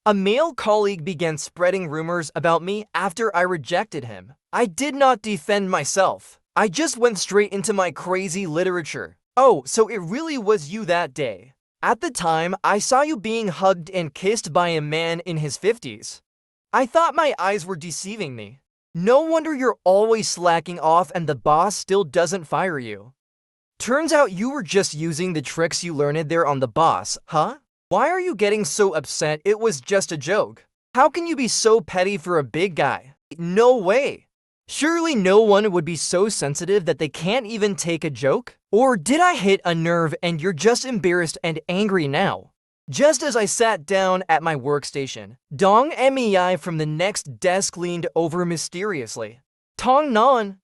A male colleague began spreading rumors about me after I rejected him. I did not defend myself. I just went straight into my crazy literature. Oh, so it really was you that day. At the time, I saw you being hugged and kissed by a man in his 50s. I thought my eyes were deceiving me. No wonder you're always slacking off and the boss still doesn't fire you. Turns out you were just using the tricks you learned there on the boss, huh? Why are you getting so upset? It was just a joke. How can you be so petty for a big guy? No way. Surely no one would be so sensitive that they can't even take a joke? Or did I hit a nerve and you're just embarrassed and angry now? Just as I sat down at my workstation, Dong Mei from the next desk leaned over mysteriously. Tong Nan,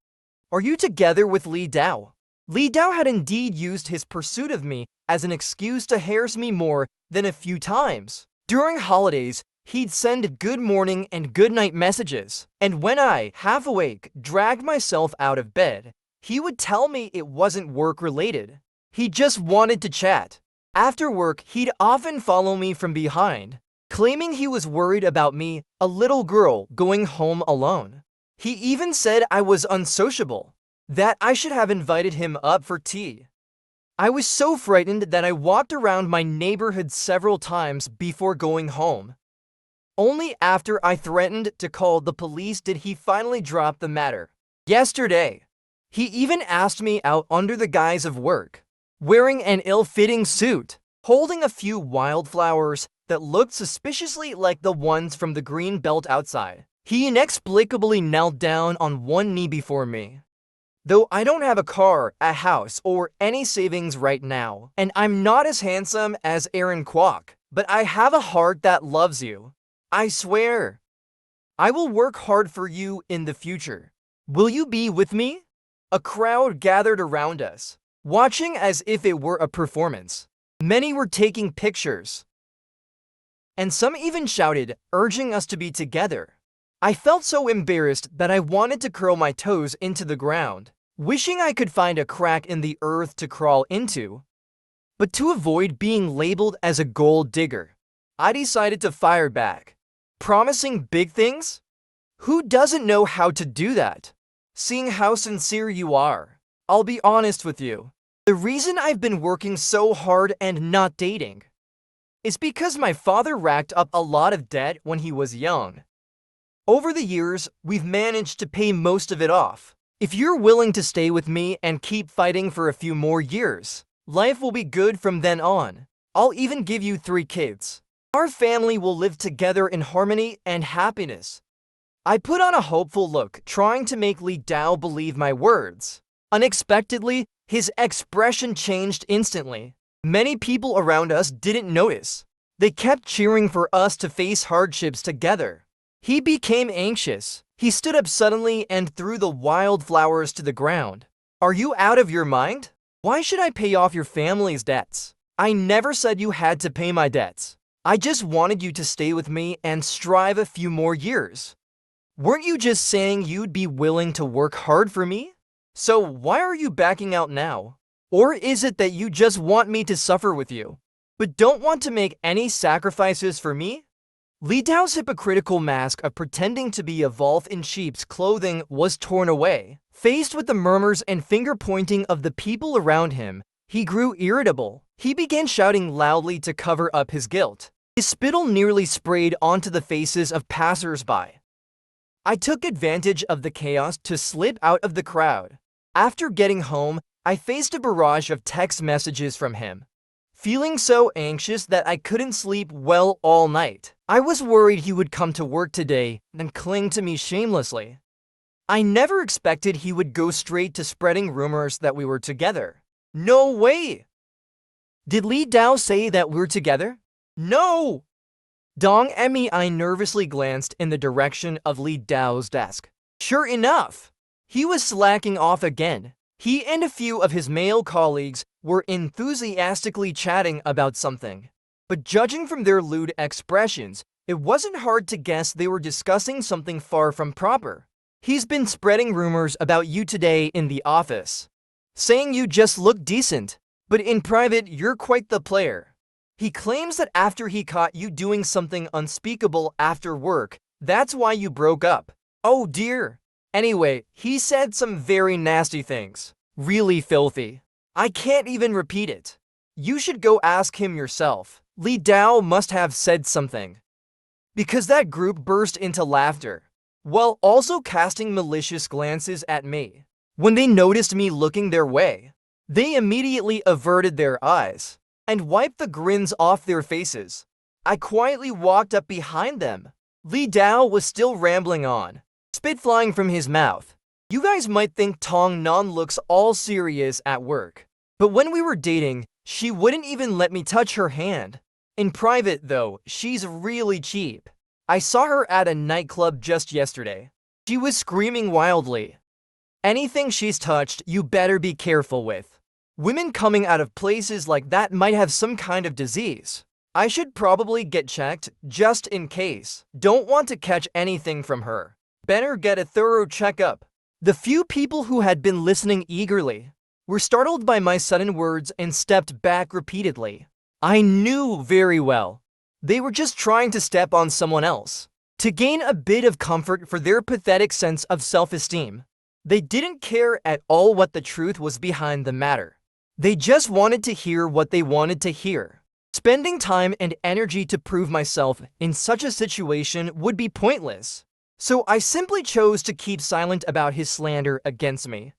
are you together with Li Dao? Li Dao had indeed used his pursuit of me as an excuse to harass me more than a few times. During holidays, he'd send good morning and good night messages, and when I, half awake, dragged myself out of bed, he would tell me it wasn't work-related. He just wanted to chat. After work, he'd often follow me from behind, claiming he was worried about me, a little girl, going home alone. He even said I was unsociable, that I should have invited him up for tea. I was so frightened that I walked around my neighborhood several times before going home. Only after I threatened to call the police did he finally drop the matter. Yesterday, he even asked me out under the guise of work, wearing an ill-fitting suit, holding a few wildflowers that looked suspiciously like the ones from the green belt outside. He inexplicably knelt down on one knee before me. Though I don't have a car, a house, or any savings right now, and I'm not as handsome as Aaron Kwok, but I have a heart that loves you. I swear. I will work hard for you in the future. Will you be with me? A crowd gathered around us, watching as if it were a performance. Many were taking pictures, and some even shouted, urging us to be together. I felt so embarrassed that I wanted to curl my toes into the ground, wishing I could find a crack in the earth to crawl into. But to avoid being labeled as a gold digger, I decided to fire back, promising big things? Who doesn't know how to do that? Seeing how sincere you are, I'll be honest with you. The reason I've been working so hard and not dating is because my father racked up a lot of debt when he was young. Over the years, we've managed to pay most of it off. If you're willing to stay with me and keep fighting for a few more years, life will be good from then on. I'll even give you 3 kids. Our family will live together in harmony and happiness. I put on a hopeful look, trying to make Li Dao believe my words. Unexpectedly, his expression changed instantly. Many people around us didn't notice. They kept cheering for us to face hardships together. He became anxious. He stood up suddenly and threw the wildflowers to the ground. Are you out of your mind? Why should I pay off your family's debts? I never said you had to pay my debts. I just wanted you to stay with me and strive a few more years. Weren't you just saying you'd be willing to work hard for me? So why are you backing out now? Or is it that you just want me to suffer with you, but don't want to make any sacrifices for me? Li Dao's hypocritical mask of pretending to be a wolf in sheep's clothing was torn away. Faced with the murmurs and finger-pointing of the people around him, he grew irritable. He began shouting loudly to cover up his guilt. His spittle nearly sprayed onto the faces of passers-by. I took advantage of the chaos to slip out of the crowd. After getting home, I faced a barrage of text messages from him. Feeling so anxious that I couldn't sleep well all night. I was worried he would come to work today and cling to me shamelessly. I never expected he would go straight to spreading rumors that we were together. No way! Did Li Dao say that we're together? No! Dong Mei nervously glanced in the direction of Li Dao's desk. Sure enough, he was slacking off again. He and a few of his male colleagues were enthusiastically chatting about something. But judging from their lewd expressions, it wasn't hard to guess they were discussing something far from proper. He's been spreading rumors about you today in the office, saying you just look decent, but in private you're quite the player. He claims that after he caught you doing something unspeakable after work, that's why you broke up. Oh dear. Anyway, he said some very nasty things. Really filthy. I can't even repeat it. You should go ask him yourself. Li Dao must have said something. Because that group burst into laughter, while also casting malicious glances at me. When they noticed me looking their way, they immediately averted their eyes and wiped the grins off their faces. I quietly walked up behind them. Li Dao was still rambling on, spit flying from his mouth. You guys might think Tong Nan looks all serious at work, but when we were dating, she wouldn't even let me touch her hand. In private, though, she's really cheap. I saw her at a nightclub just yesterday. She was screaming wildly. Anything she's touched, you better be careful with. Women coming out of places like that might have some kind of disease. I should probably get checked, just in case. Don't want to catch anything from her. Better get a thorough checkup. The few people who had been listening eagerly were startled by my sudden words and stepped back repeatedly. I knew very well they were just trying to step on someone else to gain a bit of comfort for their pathetic sense of self-esteem. They didn't care at all what the truth was behind the matter. They just wanted to hear what they wanted to hear. Spending time and energy to prove myself in such a situation would be pointless. So I simply chose to keep silent about his slander against me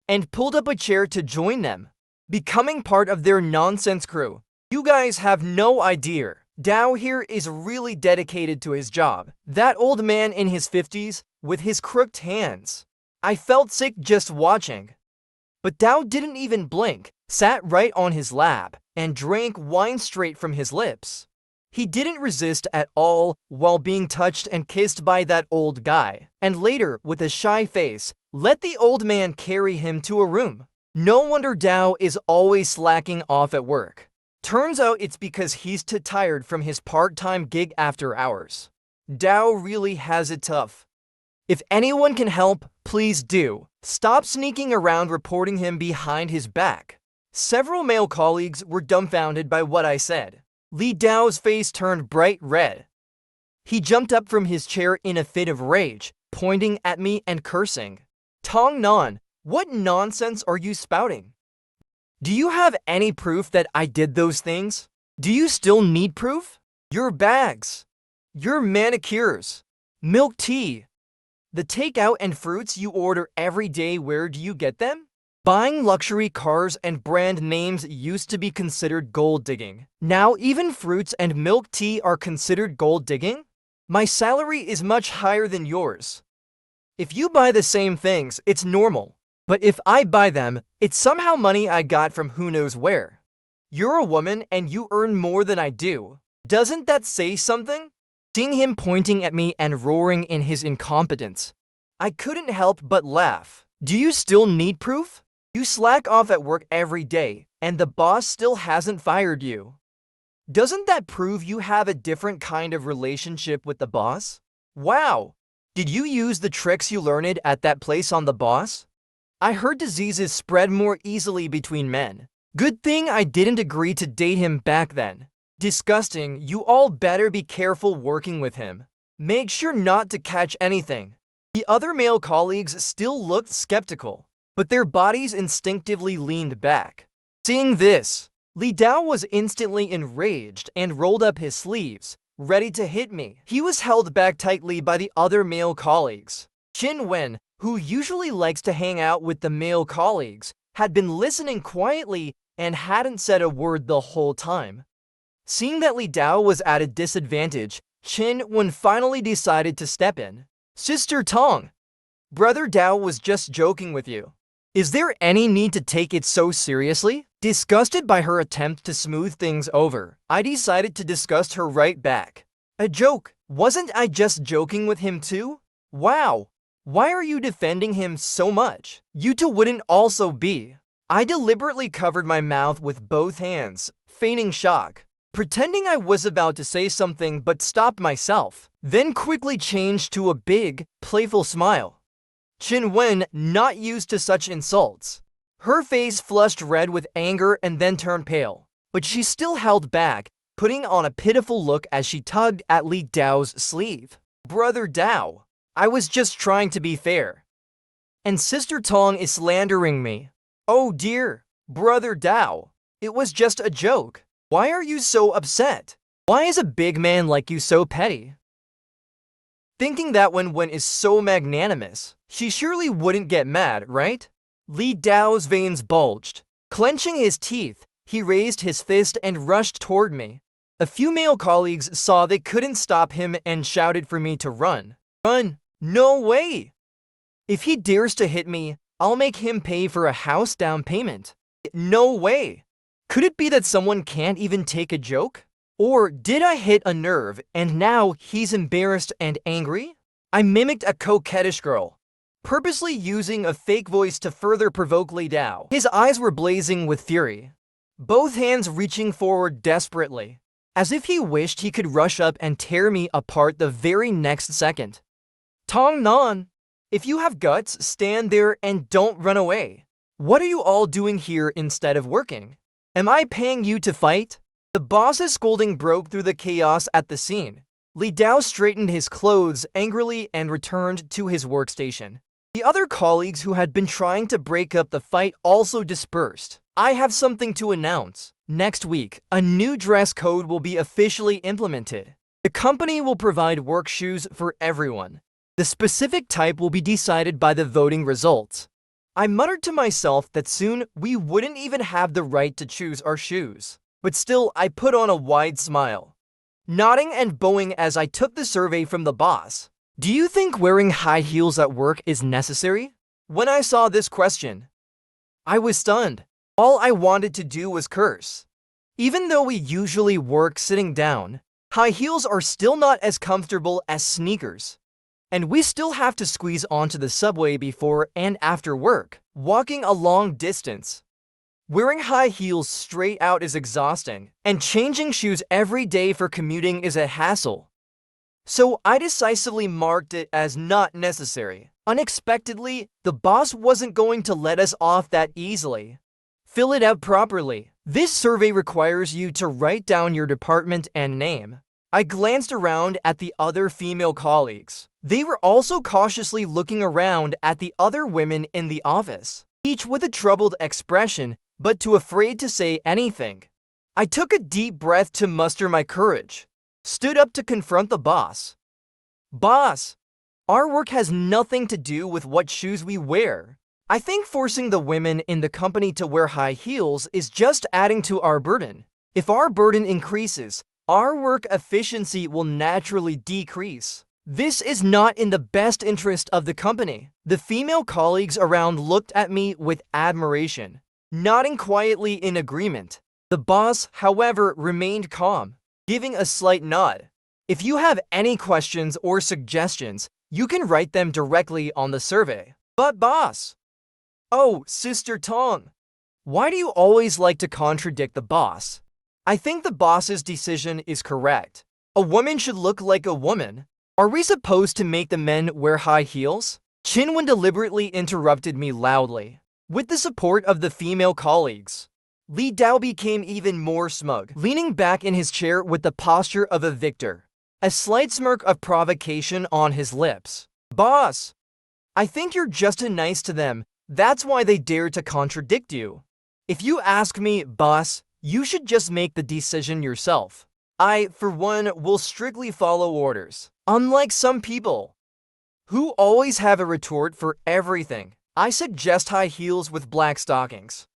and pulled up a chair to join them, becoming part of their nonsense crew. You guys have no idea. Dao here is really dedicated to his job. That old man in his 50s, with his crooked hands. I felt sick just watching. But Dao didn't even blink, sat right on his lap, and drank wine straight from his lips. He didn't resist at all while being touched and kissed by that old guy, and later, with a shy face, let the old man carry him to a room. No wonder Dao is always slacking off at work. Turns out it's because he's too tired from his part-time gig after hours. Dao really has it tough. If anyone can help, please do. Stop sneaking around reporting him behind his back. Several male colleagues were dumbfounded by what I said. Li Dao's face turned bright red. He jumped up from his chair in a fit of rage, pointing at me and cursing. Tong Nan, what nonsense are you spouting? Do you have any proof that I did those things? Do you still need proof? Your bags, your manicures, milk tea, the takeout and fruits you order every day, where do you get them? Buying luxury cars and brand names used to be considered gold digging. Now even fruits and milk tea are considered gold digging? My salary is much higher than yours. If you buy the same things, it's normal. But if I buy them, it's somehow money I got from who knows where. You're a woman and you earn more than I do. Doesn't that say something? Seeing him pointing at me and roaring in his incompetence, I couldn't help but laugh. Do you still need proof? You slack off at work every day, and the boss still hasn't fired you. Doesn't that prove you have a different kind of relationship with the boss? Wow! Did you use the tricks you learned at that place on the boss? I heard diseases spread more easily between men. Good thing I didn't agree to date him back then. Disgusting, you all better be careful working with him. Make sure not to catch anything. The other male colleagues still looked skeptical, but their bodies instinctively leaned back. Seeing this, Li Dao was instantly enraged and rolled up his sleeves, ready to hit me. He was held back tightly by the other male colleagues. Qin Wen, who usually likes to hang out with the male colleagues, had been listening quietly and hadn't said a word the whole time. Seeing that Li Dao was at a disadvantage, Qin Wen finally decided to step in. Sister Tong, Brother Dao was just joking with you. Is there any need to take it so seriously? Disgusted by her attempt to smooth things over, I decided to disgust her right back. A joke? Wasn't I just joking with him too? Wow! Why are you defending him so much? You two wouldn't also be. I deliberately covered my mouth with both hands, feigning shock, pretending I was about to say something but stopped myself, then quickly changed to a big, playful smile. Qin Wen, not used to such insults. Her face flushed red with anger and then turned pale, but she still held back, putting on a pitiful look as she tugged at Li Dao's sleeve. Brother Dao, I was just trying to be fair. And Sister Tong is slandering me. Oh dear, Brother Dao, it was just a joke. Why are you so upset? Why is a big man like you so petty? Thinking that Wen is so magnanimous, she surely wouldn't get mad, right? Li Dao's veins bulged. Clenching his teeth, he raised his fist and rushed toward me. A few male colleagues saw they couldn't stop him and shouted for me to run. Run! No way! If he dares to hit me, I'll make him pay for a house down payment. No way! Could it be that someone can't even take a joke? Or did I hit a nerve and now he's embarrassed and angry? I mimicked a coquettish girl, purposely using a fake voice to further provoke Li Dao. His eyes were blazing with fury, both hands reaching forward desperately, as if he wished he could rush up and tear me apart the very next second. Tong Nan, if you have guts, stand there and don't run away. What are you all doing here instead of working? Am I paying you to fight? The boss's scolding broke through the chaos at the scene. Li Dao straightened his clothes angrily and returned to his workstation. The other colleagues who had been trying to break up the fight also dispersed. I have something to announce. Next week, a new dress code will be officially implemented. The company will provide work shoes for everyone. The specific type will be decided by the voting results. I muttered to myself that soon we wouldn't even have the right to choose our shoes. But still, I put on a wide smile, nodding and bowing as I took the survey from the boss. Do you think wearing high heels at work is necessary? When I saw this question, I was stunned. All I wanted to do was curse. Even though we usually work sitting down, high heels are still not as comfortable as sneakers. And we still have to squeeze onto the subway before and after work, walking a long distance. Wearing high heels straight out is exhausting, and changing shoes every day for commuting is a hassle. So I decisively marked it as not necessary. Unexpectedly, the boss wasn't going to let us off that easily. Fill it out properly. This survey requires you to write down your department and name. I glanced around at the other female colleagues. They were also cautiously looking around at the other women in the office, each with a troubled expression, but too afraid to say anything. I took a deep breath to muster my courage, stood up to confront the boss. Boss, our work has nothing to do with what shoes we wear. I think forcing the women in the company to wear high heels is just adding to our burden. If our burden increases, our work efficiency will naturally decrease. This is not in the best interest of the company. The female colleagues around looked at me with admiration, nodding quietly in agreement. The boss, however, remained calm, giving a slight nod. If you have any questions or suggestions, you can write them directly on the survey. But boss! Oh, Sister Tong, why do you always like to contradict the boss? I think the boss's decision is correct. A woman should look like a woman. Are we supposed to make the men wear high heels? Chinwen deliberately interrupted me loudly. With the support of the female colleagues, Li Dao became even more smug, leaning back in his chair with the posture of a victor, a slight smirk of provocation on his lips. Boss, I think you're just too nice to them. That's why they dare to contradict you. If you ask me, boss, you should just make the decision yourself. I, for one, will strictly follow orders. Unlike some people who always have a retort for everything, I suggest high heels with black stockings,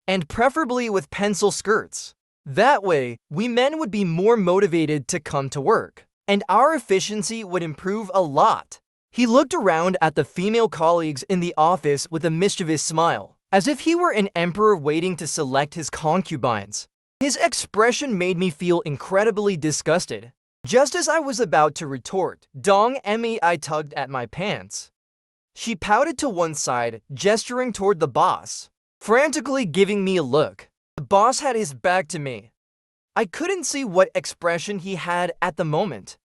and preferably with pencil skirts. That way, we men would be more motivated to come to work, and our efficiency would improve a lot. He looked around at the female colleagues in the office with a mischievous smile, as if he were an emperor waiting to select his concubines. His expression made me feel incredibly disgusted. Just as I was about to retort, Dong Emmy I tugged at my pants. She pouted to one side, gesturing toward the boss, frantically giving me a look. The boss had his back to me. I couldn't see what expression he had at the moment,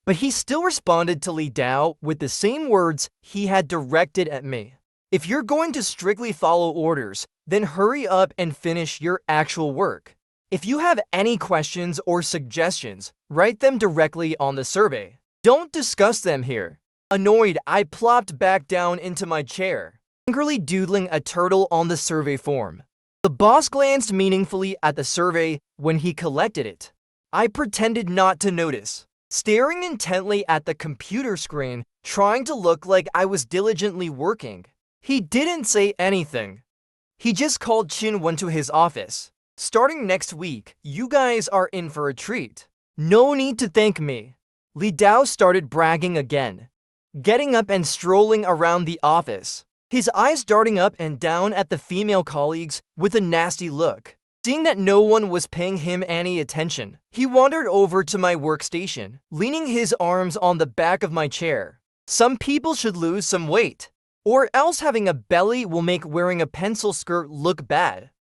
but he still responded to Li Dao with the same words he had directed at me. If you're going to strictly follow orders, then hurry up and finish your actual work. If you have any questions or suggestions, write them directly on the survey. Don't discuss them here. Annoyed, I plopped back down into my chair, angrily doodling a turtle on the survey form. The boss glanced meaningfully at the survey when he collected it. I pretended not to notice, staring intently at the computer screen, trying to look like I was diligently working. He didn't say anything. He just called Chin to his office. Starting next week, you guys are in for a treat. No need to thank me. Li Dao started bragging again, getting up and strolling around the office, his eyes darting up and down at the female colleagues with a nasty look. Seeing that no one was paying him any attention, he wandered over to my workstation, leaning his arms on the back of my chair. Some people should lose some weight, or else having a belly will make wearing a pencil skirt look bad.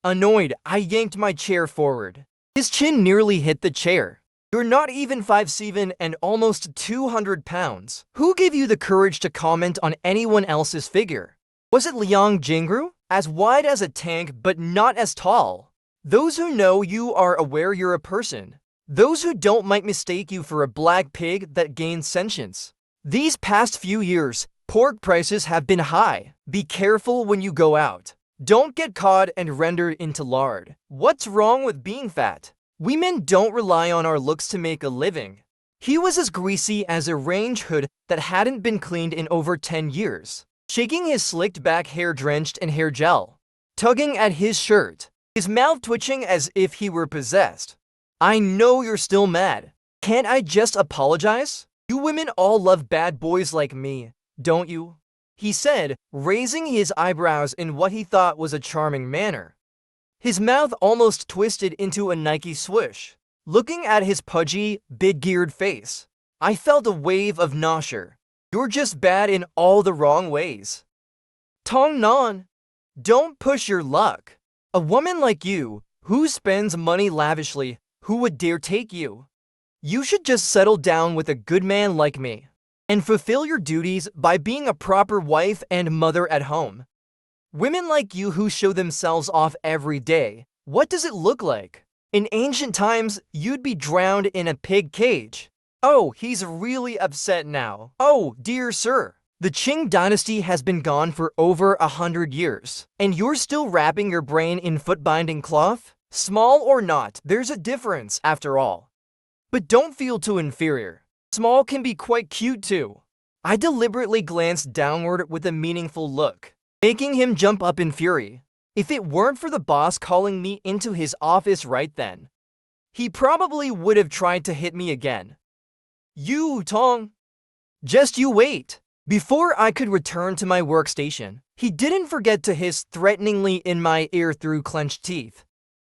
Annoyed, I yanked my chair forward. His chin nearly hit the chair. You're not even 5'7" and almost 200 pounds. Who gave you the courage to comment on anyone else's figure? Was it Liang Jingru? As wide as a tank but not as tall. Those who know you are aware you're a person. Those who don't might mistake you for a black pig that gains sentience. These past few years, pork prices have been high. Be careful when you go out. Don't get caught and rendered into lard. What's wrong with being fat? We men don't rely on our looks to make a living. He was as greasy as a range hood that hadn't been cleaned in over 10 years, shaking his slicked back hair drenched in hair gel, tugging at his shirt, his mouth twitching as if he were possessed. I know you're still mad. Can't I just apologize? You women all love bad boys like me, don't you? He said, raising his eyebrows in what he thought was a charming manner. His mouth almost twisted into a Nike swoosh. Looking at his pudgy, big-geared face, I felt a wave of nausea. You're just bad in all the wrong ways. Tong Nan, don't push your luck. A woman like you, who spends money lavishly, who would dare take you? You should just settle down with a good man like me, and fulfill your duties by being a proper wife and mother at home. Women like you who show themselves off every day, what does it look like? In ancient times, you'd be drowned in a pig cage. Oh, he's really upset now. Oh, dear sir. The Qing dynasty has been gone for over 100 years, and you're still wrapping your brain in foot-binding cloth? Small or not, there's a difference after all. But don't feel too inferior. Small can be quite cute too. I deliberately glanced downward with a meaningful look, making him jump up in fury. If it weren't for the boss calling me into his office right then, he probably would have tried to hit me again. You, Tong. Just you wait. Before I could return to my workstation, he didn't forget to hiss threateningly in my ear through clenched teeth.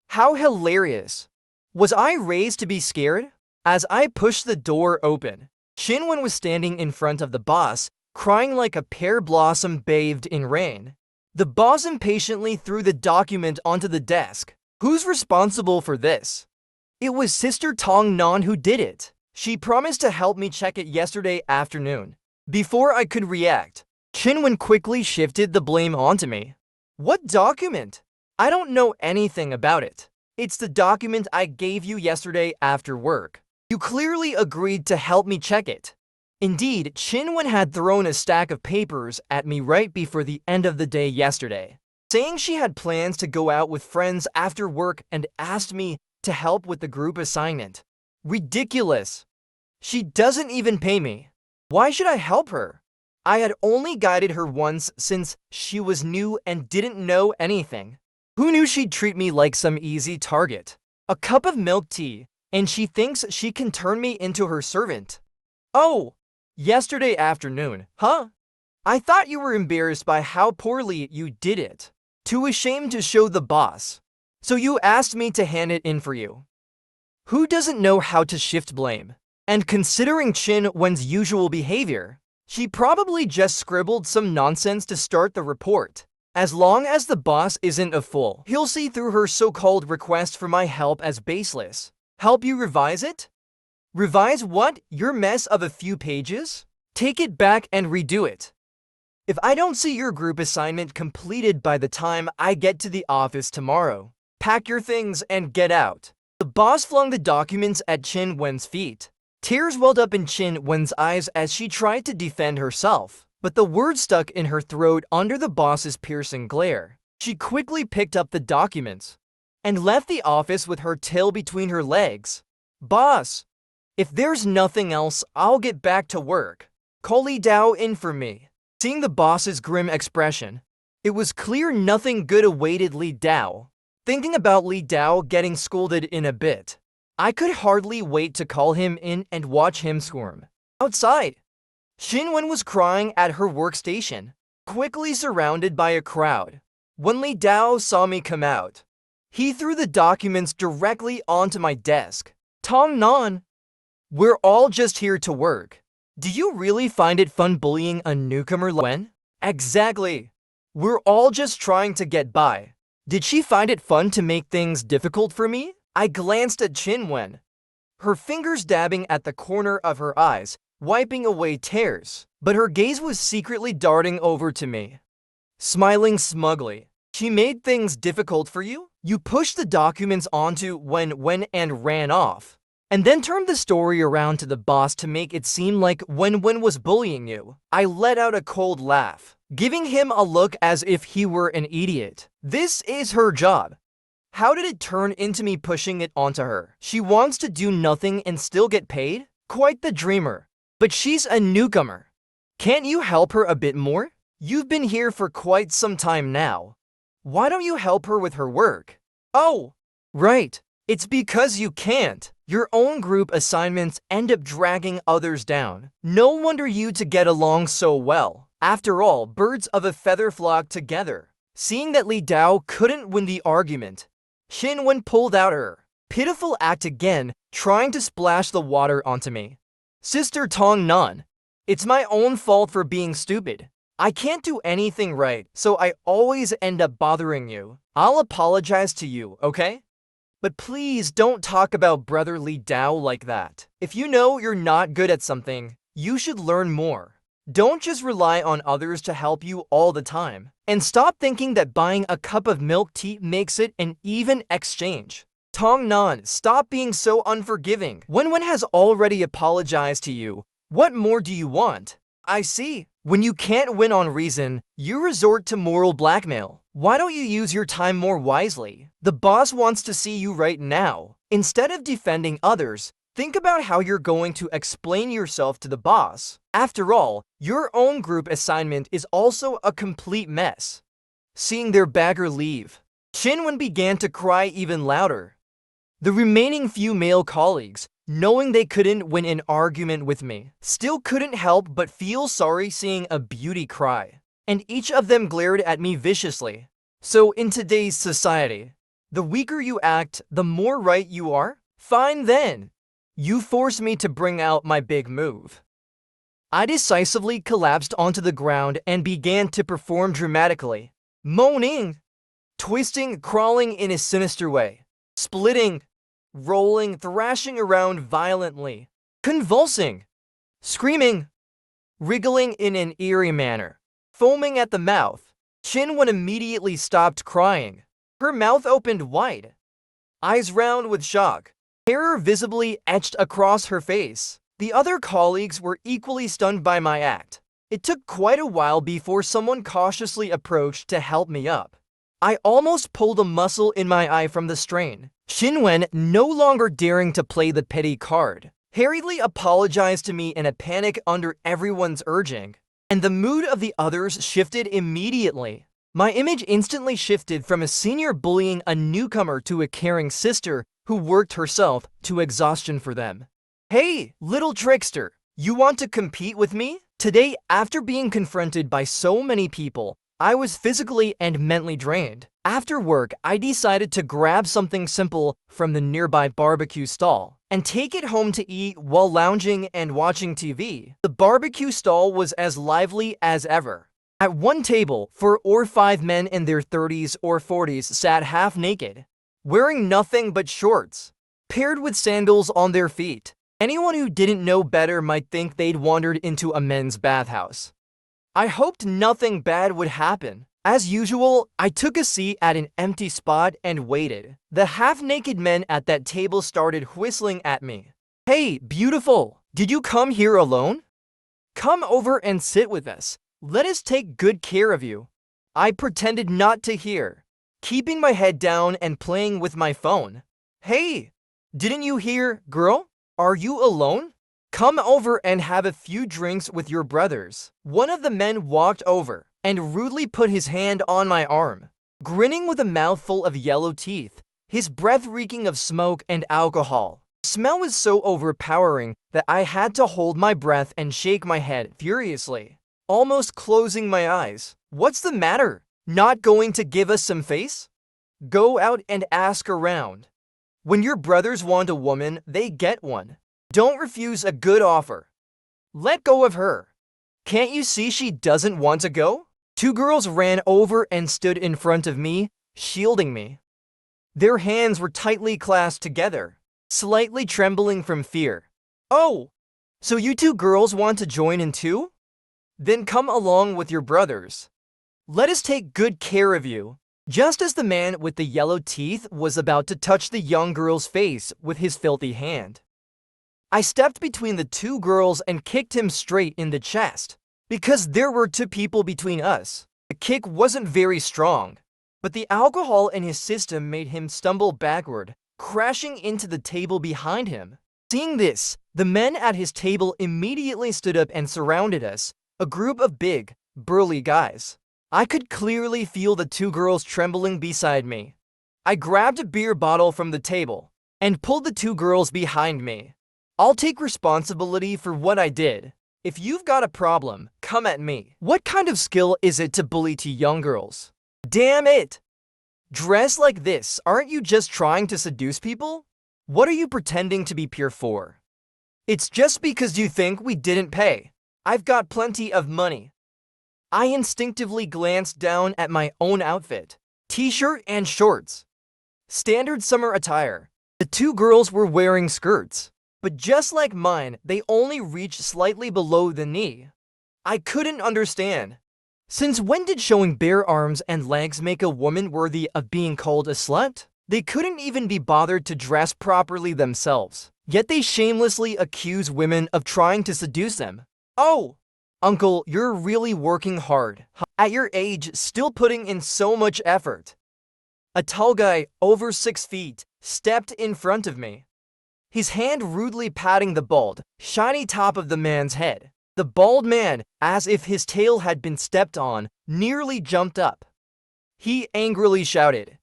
How hilarious. Was I raised to be scared? As I pushed the door open, Shinwen was standing in front of the boss, crying like a pear blossom bathed in rain. The boss impatiently threw the document onto the desk. Who's responsible for this? It was Sister Tong Nan who did it. She promised to help me check it yesterday afternoon. Before I could react, Shinwen quickly shifted the blame onto me. What document? I don't know anything about it. It's the document I gave you yesterday after work. You clearly agreed to help me check it. Indeed, Chinwen had thrown a stack of papers at me right before the end of the day yesterday, saying she had plans to go out with friends after work and asked me to help with the group assignment. Ridiculous. She doesn't even pay me. Why should I help her? I had only guided her once since she was new and didn't know anything. Who knew she'd treat me like some easy target? A cup of milk tea, and she thinks she can turn me into her servant. Oh! Yesterday afternoon, huh? I thought you were embarrassed by how poorly you did it. Too ashamed to show the boss. So you asked me to hand it in for you. Who doesn't know how to shift blame? And considering Chinwen's usual behavior, she probably just scribbled some nonsense to start the report. As long as the boss isn't a fool, he'll see through her so-called request for my help as baseless. Help you revise it? Revise what? Your mess of a few pages? Take it back and redo it. If I don't see your group assignment completed by the time I get to the office tomorrow, Pack your things and get out. The boss flung the documents at Chin Wen's feet. Tears welled up in Chin Wen's eyes as she tried to defend herself, but the words stuck in her throat under the boss's piercing glare. She quickly picked up the documents and left the office with her tail between her legs. Boss, if there's nothing else, I'll get back to work. Call Li Dao in for me. Seeing the boss's grim expression, it was clear nothing good awaited Li Dao. Thinking about Li Dao getting scolded in a bit, I could hardly wait to call him in and watch him squirm. Outside, Xin Wen was crying at her workstation, quickly surrounded by a crowd. When Li Dao saw me come out, he threw the documents directly onto my desk. Tong Nan, we're all just here to work. Do you really find it fun bullying a newcomer like Wen? Exactly. We're all just trying to get by. Did she find it fun to make things difficult for me? I glanced at Chin Wen, her fingers dabbing at the corner of her eyes, wiping away tears, but her gaze was secretly darting over to me. Smiling smugly, she made things difficult for you? You pushed the documents onto Wen and ran off, and then turned the story around to the boss to make it seem like Wen was bullying you. I let out a cold laugh, giving him a look as if he were an idiot. This is her job. How did it turn into me pushing it onto her? She wants to do nothing and still get paid? Quite the dreamer. But she's a newcomer. Can't you help her a bit more? You've been here for quite some time now. Why don't you help her with her work? Oh, right. It's because you can't. Your own group assignments end up dragging others down. No wonder you two get along so well. After all, birds of a feather flock together. Seeing that Li Dao couldn't win the argument, Xin Wen pulled out her pitiful act again, trying to splash the water onto me. Sister Tong Nan, it's my own fault for being stupid. I can't do anything right, so I always end up bothering you. I'll apologize to you, okay? But please don't talk about Brother Li Dao like that. If you know you're not good at something, you should learn more. Don't just rely on others to help you all the time. And stop thinking that buying a cup of milk tea makes it an even exchange. Tong Nan, stop being so unforgiving. Wen has already apologized to you. What more do you want? I see. When you can't win on reason, you resort to moral blackmail. Why don't you use your time more wisely? The boss wants to see you right now. Instead of defending others, think about how you're going to explain yourself to the boss. After all, your own group assignment is also a complete mess. Seeing their bagger leave, Xin Wen began to cry even louder. The remaining few male colleagues, knowing they couldn't win an argument with me, still couldn't help but feel sorry seeing a beauty cry, and each of them glared at me viciously. So in today's society, the weaker you act, the more right you are? Fine then. You forced me to bring out my big move. I decisively collapsed onto the ground and began to perform dramatically, moaning, twisting, crawling in a sinister way, splitting, rolling, thrashing around violently, convulsing, screaming, wriggling in an eerie manner, foaming at the mouth. Xin Wen immediately stopped crying. Her mouth opened wide, eyes round with shock, terror visibly etched across her face. The other colleagues were equally stunned by my act. It took quite a while before someone cautiously approached to help me up. I almost pulled a muscle in my eye from the strain. Xin Wen, no longer daring to play the petty card, hurriedly apologized to me in a panic under everyone's urging, and the mood of the others shifted immediately. My image instantly shifted from a senior bullying a newcomer to a caring sister who worked herself to exhaustion for them. Hey, little trickster, you want to compete with me? Today, after being confronted by so many people, I was physically and mentally drained. After work, I decided to grab something simple from the nearby barbecue stall and take it home to eat while lounging and watching TV. The barbecue stall was as lively as ever. At one table, 4 or 5 men in their 30s or 40s sat half naked, wearing nothing but shorts, paired with sandals on their feet. Anyone who didn't know better might think they'd wandered into a men's bathhouse. I hoped nothing bad would happen, As usual, I took a seat at an empty spot and waited. The half-naked men at that table started whistling at me. Hey, beautiful, did you come here alone? Come over and sit with us. Let us take good care of you. I pretended not to hear, keeping my head down and playing with my phone. Hey, didn't you hear, girl? Are you alone? Come over and have a few drinks with your brothers. One of the men walked over and rudely put his hand on my arm. Grinning with a mouthful of yellow teeth, his breath reeking of smoke and alcohol. The smell was so overpowering that I had to hold my breath and shake my head furiously, almost closing my eyes. What's the matter? Not going to give us some face? Go out and ask around. When your brothers want a woman, they get one. Don't refuse a good offer. Let go of her. Can't you see she doesn't want to go? Two girls ran over and stood in front of me, shielding me. Their hands were tightly clasped together, slightly trembling from fear. Oh, so you two girls want to join in too? Then come along with your brothers. Let us take good care of you. Just as the man with the yellow teeth was about to touch the young girl's face with his filthy hand, I stepped between the two girls and kicked him straight in the chest. Because there were two people between us, the kick wasn't very strong, but the alcohol in his system made him stumble backward, crashing into the table behind him. Seeing this, the men at his table immediately stood up and surrounded us, a group of big, burly guys. I could clearly feel the two girls trembling beside me. I grabbed a beer bottle from the table and pulled the two girls behind me. I'll take responsibility for what I did. If you've got a problem, come at me. What kind of skill is it to bully two young girls? Damn it! Dress like this, aren't you just trying to seduce people? What are you pretending to be pure for? It's just because you think we didn't pay. I've got plenty of money. I instinctively glanced down at my own outfit, t-shirt and shorts. Standard summer attire. The two girls were wearing skirts. But just like mine, they only reached slightly below the knee. I couldn't understand. Since when did showing bare arms and legs make a woman worthy of being called a slut? They couldn't even be bothered to dress properly themselves. Yet they shamelessly accuse women of trying to seduce them. Oh, uncle, you're really working hard. At your age, still putting in so much effort. A tall guy, over 6 feet, stepped in front of me, his hand rudely patting the bald, shiny top of the man's head. The bald man, as if his tail had been stepped on, nearly jumped up. He angrily shouted,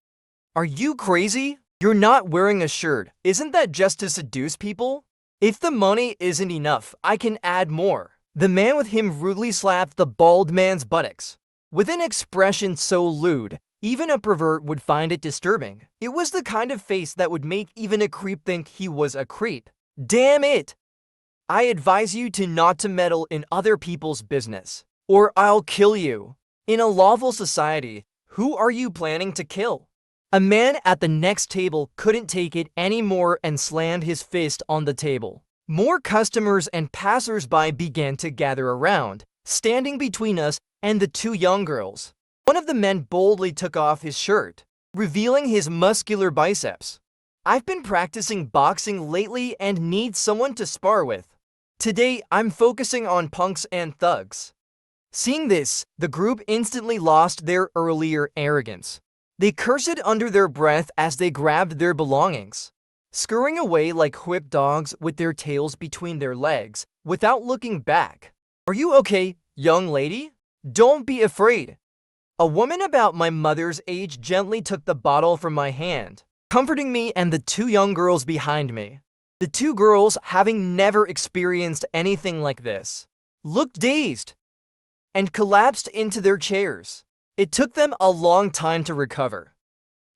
"Are you crazy? You're not wearing a shirt. Isn't that just to seduce people? If the money isn't enough, I can add more." The man with him rudely slapped the bald man's buttocks. With an expression so lewd, even a pervert would find it disturbing. It was the kind of face that would make even a creep think he was a creep. Damn it! I advise you to not to meddle in other people's business, or I'll kill you. In a lawful society, who are you planning to kill? A man at the next table couldn't take it anymore and slammed his fist on the table. More customers and passers-by began to gather around, standing between us and the two young girls. One of the men boldly took off his shirt, revealing his muscular biceps. I've been practicing boxing lately and need someone to spar with. Today, I'm focusing on punks and thugs. Seeing this, the group instantly lost their earlier arrogance. They cursed under their breath as they grabbed their belongings, scurrying away like whipped dogs with their tails between their legs, without looking back. Are you okay, young lady? Don't be afraid. A woman about my mother's age gently took the bottle from my hand, comforting me and the two young girls behind me. The two girls, having never experienced anything like this, looked dazed and collapsed into their chairs. It took them a long time to recover.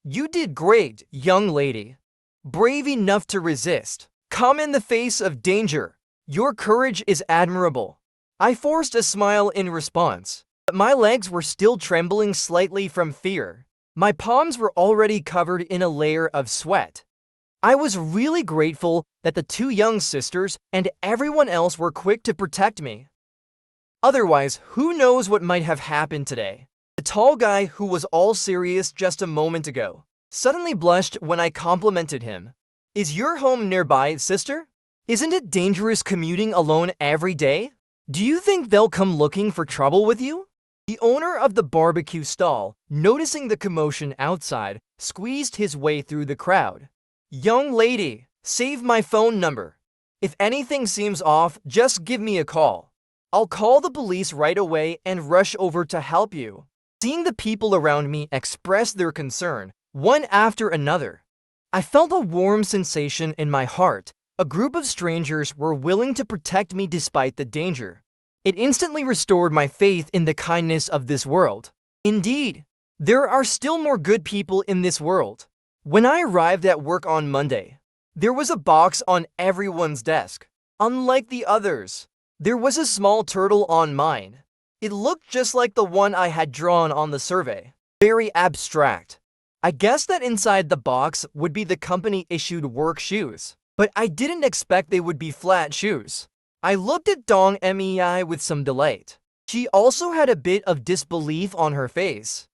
You did great, young lady. Brave enough to resist. Calm in the face of danger. Your courage is admirable. I forced a smile in response, but my legs were still trembling slightly from fear. My palms were already covered in a layer of sweat. I was really grateful that the two young sisters and everyone else were quick to protect me. Otherwise, who knows what might have happened today? The The tall guy who was all serious just a moment ago suddenly blushed when I complimented him. Is your home nearby, sister? Isn't it dangerous commuting alone every day? Do you think they'll come looking for trouble with you? The owner of the barbecue stall, noticing the commotion outside, squeezed his way through the crowd. Young lady, save my phone number. If anything seems off, just give me a call. I'll call the police right away and rush over to help you. Seeing the people around me express their concern, one after another, I felt a warm sensation in my heart. A group of strangers were willing to protect me despite the danger. It instantly restored my faith in the kindness of this world. Indeed, there are still more good people in this world. When I arrived at work on Monday, there was a box on everyone's desk. Unlike the others, there was a small turtle on mine. It looked just like the one I had drawn on the survey. Very abstract. I guessed that inside the box would be the company-issued work shoes, but I didn't expect they would be flat shoes. I looked at Dong Mei with some delight. She also had a bit of disbelief on her face.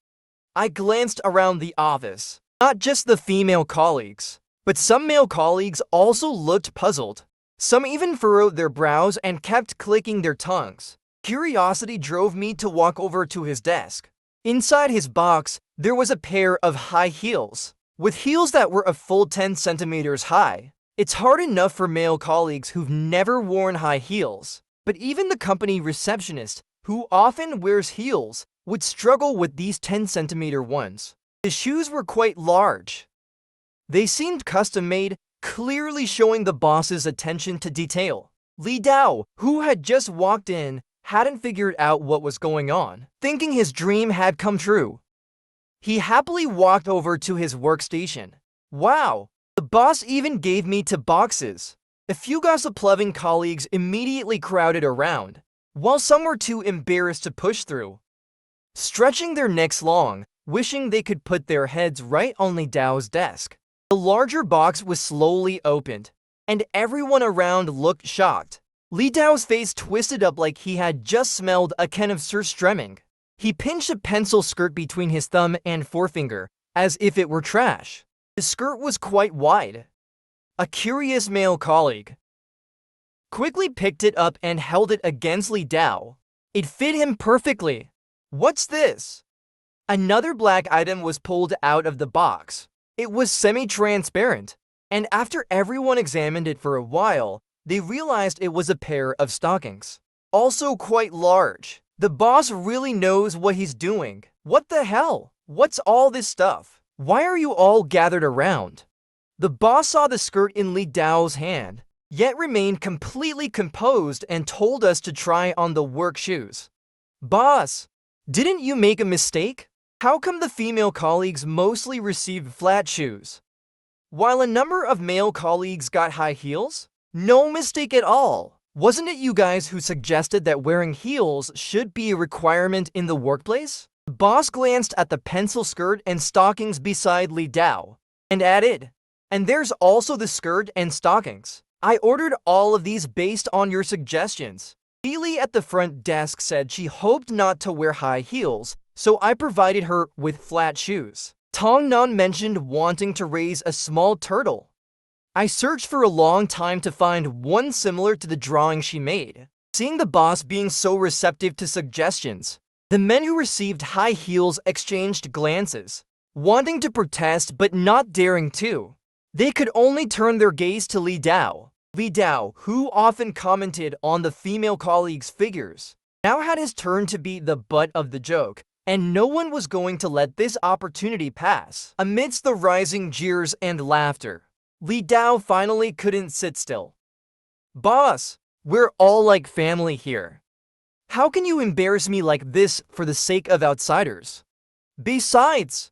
I glanced around the office. Not just the female colleagues, but some male colleagues also looked puzzled. Some even furrowed their brows and kept clicking their tongues. Curiosity drove me to walk over to his desk. Inside his box, there was a pair of high heels, with heels that were a full 10 centimeters high. It's hard enough for male colleagues who've never worn high heels, but even the company receptionist, who often wears heels, would struggle with these 10-centimeter ones. The shoes were quite large. They seemed custom-made, clearly showing the boss's attention to detail. Li Dao, who had just walked in, hadn't figured out what was going on, thinking his dream had come true. He happily walked over to his workstation. Wow! The boss even gave me 2 boxes. A few gossip-loving colleagues immediately crowded around, while some were too embarrassed to push through, stretching their necks long, wishing they could put their heads right on Li Dao's desk. The larger box was slowly opened, and everyone around looked shocked. Li Dao's face twisted up like he had just smelled a can of surströmming. He pinched a pencil skirt between his thumb and forefinger, as if it were trash. The skirt was quite wide. A curious male colleague quickly picked it up and held it against Li Dao. It fit him perfectly. What's this? Another black item was pulled out of the box. It was semi-transparent, and after everyone examined it for a while, they realized it was a pair of stockings. Also quite large. The boss really knows what he's doing. What the hell? What's all this stuff? Why are you all gathered around? The boss saw the skirt in Li Dao's hand, yet remained completely composed and told us to try on the work shoes. Boss, didn't you make a mistake? How come the female colleagues mostly received flat shoes, while a number of male colleagues got high heels? No mistake at all. Wasn't it you guys who suggested that wearing heels should be a requirement in the workplace? The boss glanced at the pencil skirt and stockings beside Li Dao, and added, and there's also the skirt and stockings. I ordered all of these based on your suggestions. Li at the front desk said she hoped not to wear high heels, so I provided her with flat shoes. Tong Nan mentioned wanting to raise a small turtle. I searched for a long time to find one similar to the drawing she made. Seeing the boss being so receptive to suggestions, the men who received high heels exchanged glances, wanting to protest but not daring to. They could only turn their gaze to Li Dao. Li Dao, who often commented on the female colleagues' figures, now had his turn to be the butt of the joke, and no one was going to let this opportunity pass. Amidst the rising jeers and laughter, Li Dao finally couldn't sit still. Boss, we're all like family here. How can you embarrass me like this for the sake of outsiders? Besides,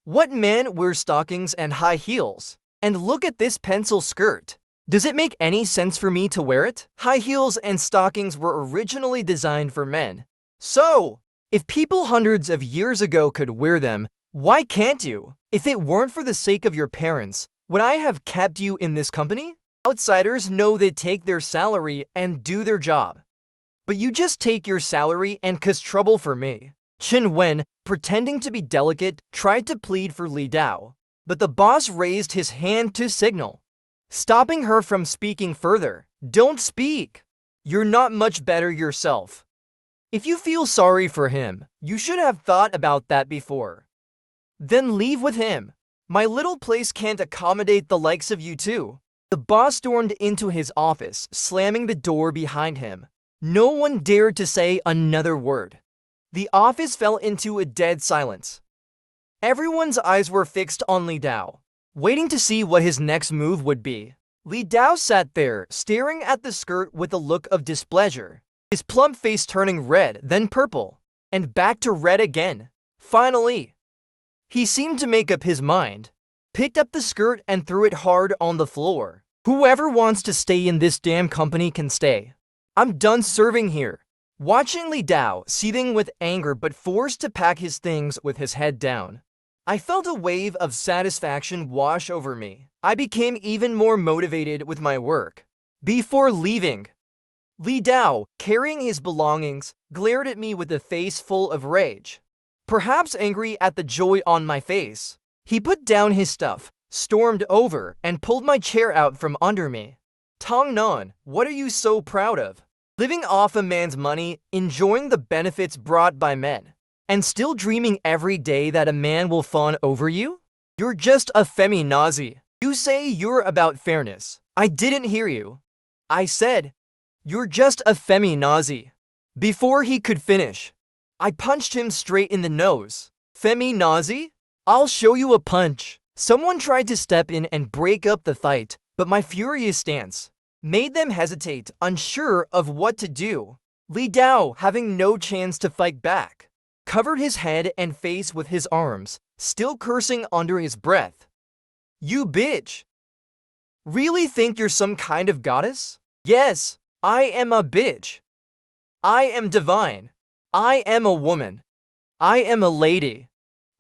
what man wears stockings and high heels? And look at this pencil skirt. Does it make any sense for me to wear it? High heels and stockings were originally designed for men. So, if people hundreds of years ago could wear them, why can't you? If it weren't for the sake of your parents, would I have kept you in this company? Outsiders know they take their salary and do their job. But you just take your salary and cause trouble for me. Chen Wen, pretending to be delicate, tried to plead for Li Dao, but the boss raised his hand to signal, stopping her from speaking further. Don't speak. You're not much better yourself. If you feel sorry for him, you should have thought about that before. Then leave with him. My little place can't accommodate the likes of you two. The boss stormed into his office, slamming the door behind him. No one dared to say another word. The office fell into a dead silence. Everyone's eyes were fixed on Li Dao, waiting to see what his next move would be. Li Dao sat there, staring at the skirt with a look of displeasure, his plump face turning red, then purple, and back to red again. Finally, he seemed to make up his mind, picked up the skirt and threw it hard on the floor. Whoever wants to stay in this damn company can stay. I'm done serving here. Watching Li Dao, seething with anger but forced to pack his things with his head down, I felt a wave of satisfaction wash over me. I became even more motivated with my work. Before leaving, Li Dao, carrying his belongings, glared at me with a face full of rage. Perhaps angry at the joy on my face, he put down his stuff, stormed over, and pulled my chair out from under me. Tong Nan, what are you so proud of? Living off a man's money, enjoying the benefits brought by men, and still dreaming every day that a man will fawn over you? You're just a feminazi. You say you're about fairness. I didn't hear you. I said, you're just a feminazi. Before he could finish, I punched him straight in the nose. Feminazi? I'll show you a punch. Someone tried to step in and break up the fight, but my furious stance made them hesitate, unsure of what to do. Li Dao, having no chance to fight back, covered his head and face with his arms, still cursing under his breath. You bitch! Really think you're some kind of goddess? Yes, I am a bitch. I am divine. I am a woman. I am a lady.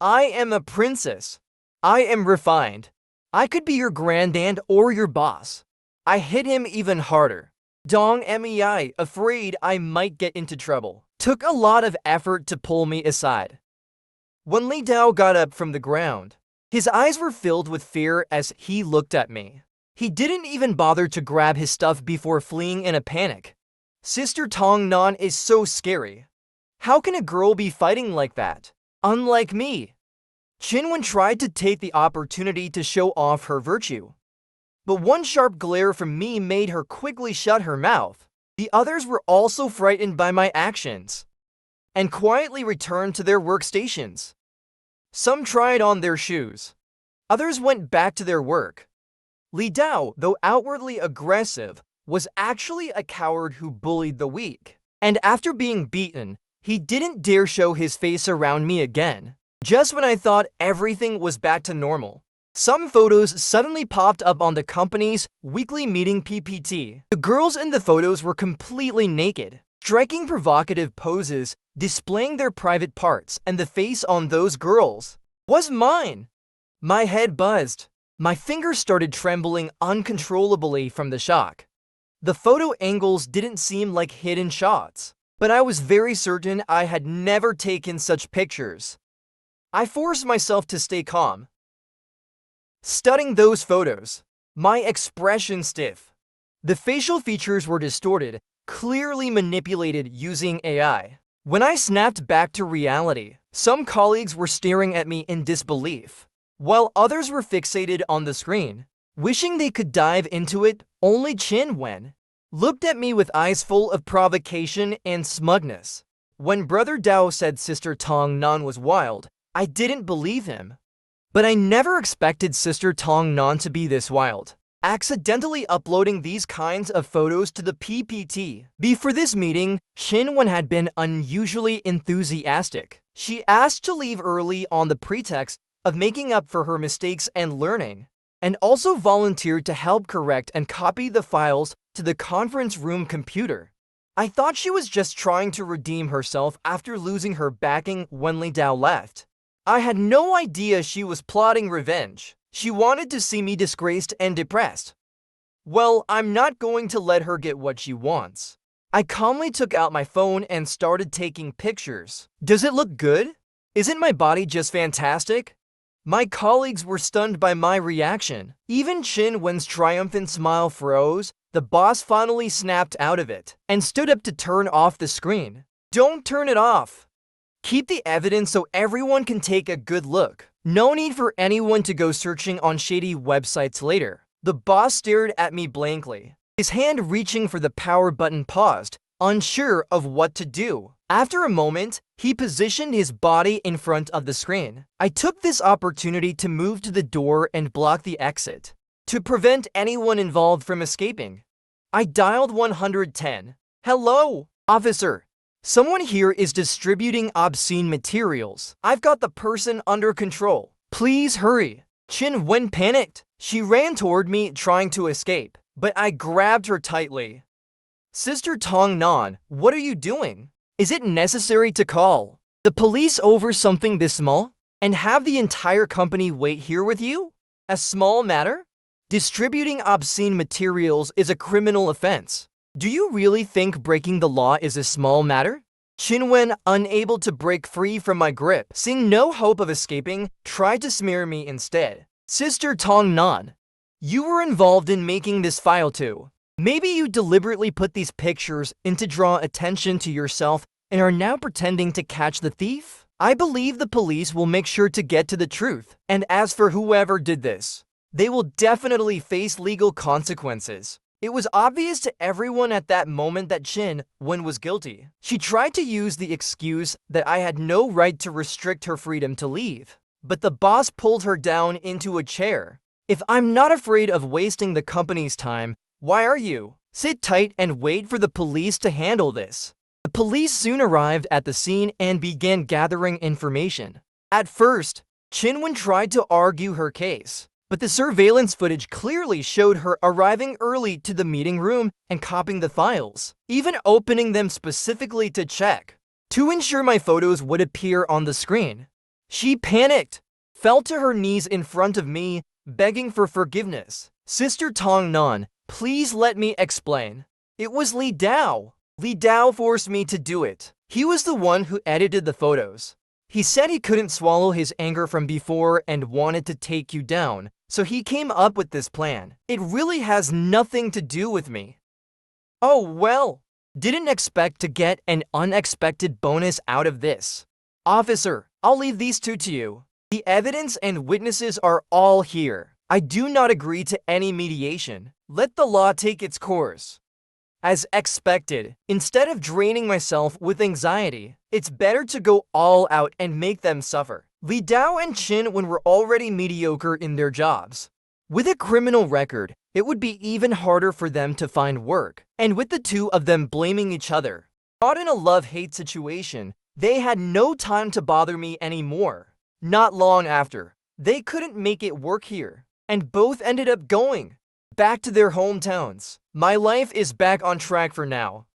I am a princess. I am refined. I could be your grandaunt or your boss. I hit him even harder. Dong Mei, afraid I might get into trouble, took a lot of effort to pull me aside. When Li Dao got up from the ground, his eyes were filled with fear as he looked at me. He didn't even bother to grab his stuff before fleeing in a panic. Sister Tong Nan is so scary. How can a girl be fighting like that? Unlike me. Qinwen tried to take the opportunity to show off her virtue, but one sharp glare from me made her quickly shut her mouth. The others were also frightened by my actions and quietly returned to their workstations. Some tried on their shoes. Others went back to their work. Li Dao, though outwardly aggressive, was actually a coward who bullied the weak. And after being beaten, he didn't dare show his face around me again. Just when I thought everything was back to normal, some photos suddenly popped up on the company's weekly meeting PPT. The girls in the photos were completely naked, striking provocative poses, displaying their private parts, and the face on those girls was mine. My head buzzed. My fingers started trembling uncontrollably from the shock. The photo angles didn't seem like hidden shots, but I was very certain I had never taken such pictures. I forced myself to stay calm, studying those photos, my expression stiff. The facial features were distorted, clearly manipulated using AI. When I snapped back to reality, some colleagues were staring at me in disbelief, while others were fixated on the screen, wishing they could dive into it. Only Qin Wen looked at me with eyes full of provocation and smugness. When Brother Dao said Sister Tong Nan was wild, I didn't believe him. But I never expected Sister Tong Nan to be this wild, accidentally uploading these kinds of photos to the PPT. Before this meeting, Qin Wen had been unusually enthusiastic. She asked to leave early on the pretext of making up for her mistakes and learning, and also volunteered to help correct and copy the files to the conference room computer. I thought she was just trying to redeem herself after losing her backing when Li Dao left. I had no idea she was plotting revenge. She wanted to see me disgraced and depressed. Well, I'm not going to let her get what she wants. I calmly took out my phone and started taking pictures. Does it look good? Isn't my body just fantastic? My colleagues were stunned by my reaction. Even Chin Wen's triumphant smile froze. The boss finally snapped out of it and stood up to turn off the screen. Don't turn it off. Keep the evidence so everyone can take a good look. No need for anyone to go searching on shady websites later. The boss stared at me blankly. His hand reaching for the power button paused, unsure of what to do. After a moment, he positioned his body in front of the screen. I took this opportunity to move to the door and block the exit, to prevent anyone involved from escaping. I dialed 110. Hello, officer. Someone here is distributing obscene materials. I've got the person under control. Please hurry. Chin Wen panicked. She ran toward me, trying to escape, but I grabbed her tightly. Sister Tong Nan, what are you doing? Is it necessary to call the police over something this small and have the entire company wait here with you? A small matter? Distributing obscene materials is a criminal offense. Do you really think breaking the law is a small matter? Chin Wen, unable to break free from my grip, seeing no hope of escaping, tried to smear me instead. Sister Tong Nan, you were involved in making this file too. Maybe you deliberately put these pictures in to draw attention to yourself and are now pretending to catch the thief? I believe the police will make sure to get to the truth. And as for whoever did this, they will definitely face legal consequences. It was obvious to everyone at that moment that Chin Wen was guilty. She tried to use the excuse that I had no right to restrict her freedom to leave. But the boss pulled her down into a chair. If I'm not afraid of wasting the company's time, why are you? Sit tight and wait for the police to handle this. The police soon arrived at the scene and began gathering information. At first, Chin Wen tried to argue her case, but the surveillance footage clearly showed her arriving early to the meeting room and copying the files, even opening them specifically to check, to ensure my photos would appear on the screen. She panicked, fell to her knees in front of me, begging for forgiveness. Sister Tong Nan, please let me explain. It was Li Dao. Li Dao forced me to do it. He was the one who edited the photos. He said he couldn't swallow his anger from before and wanted to take you down, so he came up with this plan. It really has nothing to do with me. Oh well, didn't expect to get an unexpected bonus out of this. Officer, I'll leave these two to you. The evidence and witnesses are all here. I do not agree to any mediation. Let the law take its course. As expected, instead of draining myself with anxiety, it's better to go all out and make them suffer. Li Dao and Chin Wen were already mediocre in their jobs. With a criminal record, it would be even harder for them to find work, and with the two of them blaming each other, caught in a love-hate situation, they had no time to bother me anymore. Not long after, they couldn't make it work here, and both ended up going back to their hometowns. My life is back on track for now.